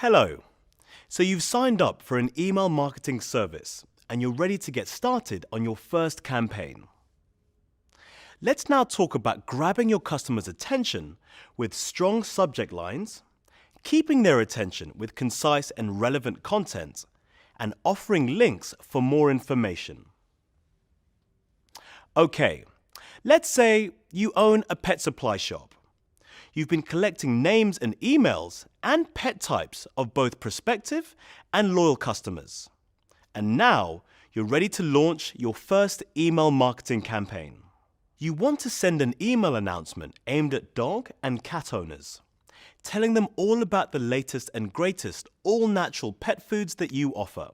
Hello. So you've signed up for an email marketing service and you're ready to get started on your first campaign. Let's now talk about grabbing your customers' attention with strong subject lines, keeping their attention with concise and relevant content, and offering links for more information. Okay, let's say you own a pet supply shop. You've been collecting names and emails and pet types of both prospective and loyal customers. And now you're ready to launch your first email marketing campaign. You want to send an email announcement aimed at dog and cat owners, telling them all about the latest and greatest all-natural pet foods that you offer.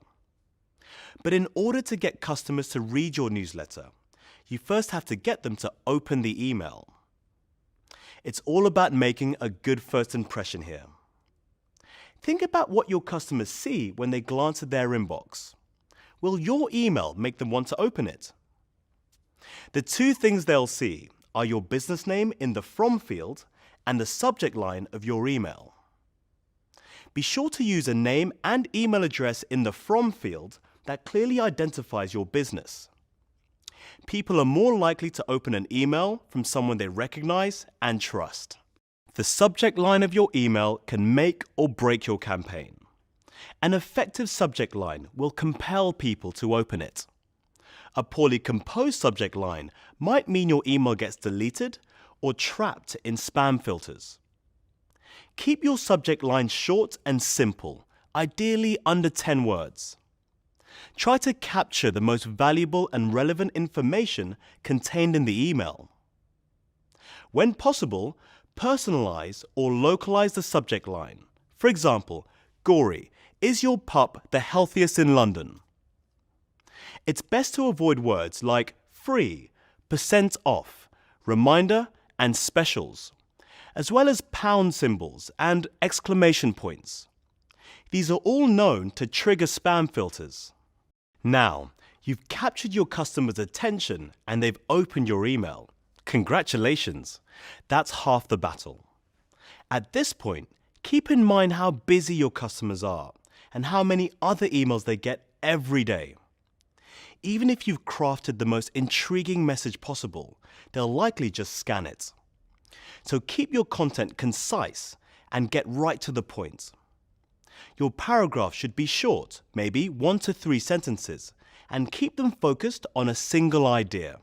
But in order to get customers to read your newsletter, you first have to get them to open the email. It's all about making a good first impression here. Think about what your customers see when they glance at their inbox. Will your email make them want to open it? The two things they'll see are your business name in the From field and the subject line of your email. Be sure to use a name and email address in the From field that clearly identifies your business. People are more likely to open an email from someone they recognize and trust. The subject line of your email can make or break your campaign. An effective subject line will compel people to open it. A poorly composed subject line might mean your email gets deleted or trapped in spam filters. Keep your subject line short and simple, ideally under 10 words. Try to capture the most valuable and relevant information contained in the email. When possible, personalize or localize the subject line. For example, Gory, is your pup the healthiest in London? It's best to avoid words like free, percent off, reminder, and specials, as well as pound symbols and exclamation points. These are all known to trigger spam filters. Now, you've captured your customers' attention and they've opened your email. Congratulations! That's half the battle. At this point, keep in mind how busy your customers are and how many other emails they get every day. Even if you've crafted the most intriguing message possible, they'll likely just scan it. So keep your content concise and get right to the point. Your paragraph should be short, maybe 1 to 3 sentences, and keep them focused on a single idea.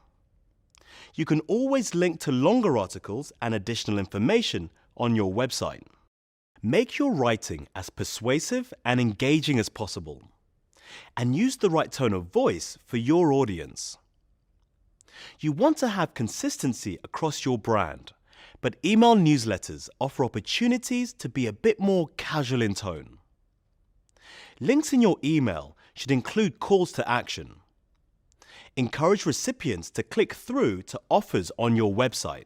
You can always link to longer articles and additional information on your website. Make your writing as persuasive and engaging as possible, and use the right tone of voice for your audience. You want to have consistency across your brand, but email newsletters offer opportunities to be a bit more casual in tone. Links in your email should include calls to action. Encourage recipients to click through to offers on your website.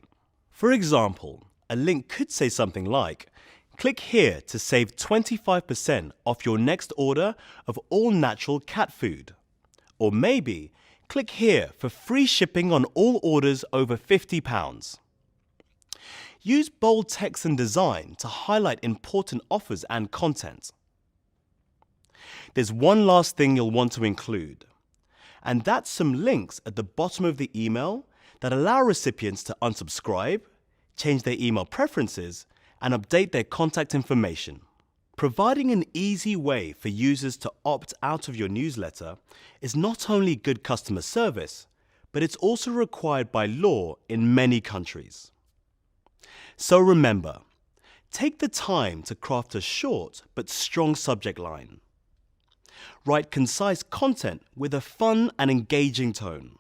For example, a link could say something like, click here to save 25% off your next order of all-natural cat food. Or maybe, click here for free shipping on all orders over £50. Use bold text and design to highlight important offers and content. There's one last thing you'll want to include, and that's some links at the bottom of the email that allow recipients to unsubscribe, change their email preferences, and update their contact information. Providing an easy way for users to opt out of your newsletter is not only good customer service, but it's also required by law in many countries. So remember, take the time to craft a short but strong subject line. Write concise content with a fun and engaging tone.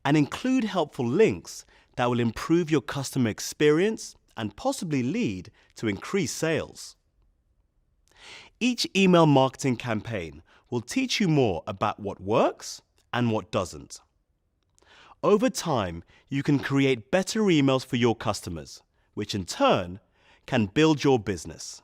And include helpful links that will improve your customer experience and possibly lead to increased sales. Each email marketing campaign will teach you more about what works and what doesn't. Over time, you can create better emails for your customers, which in turn can build your business.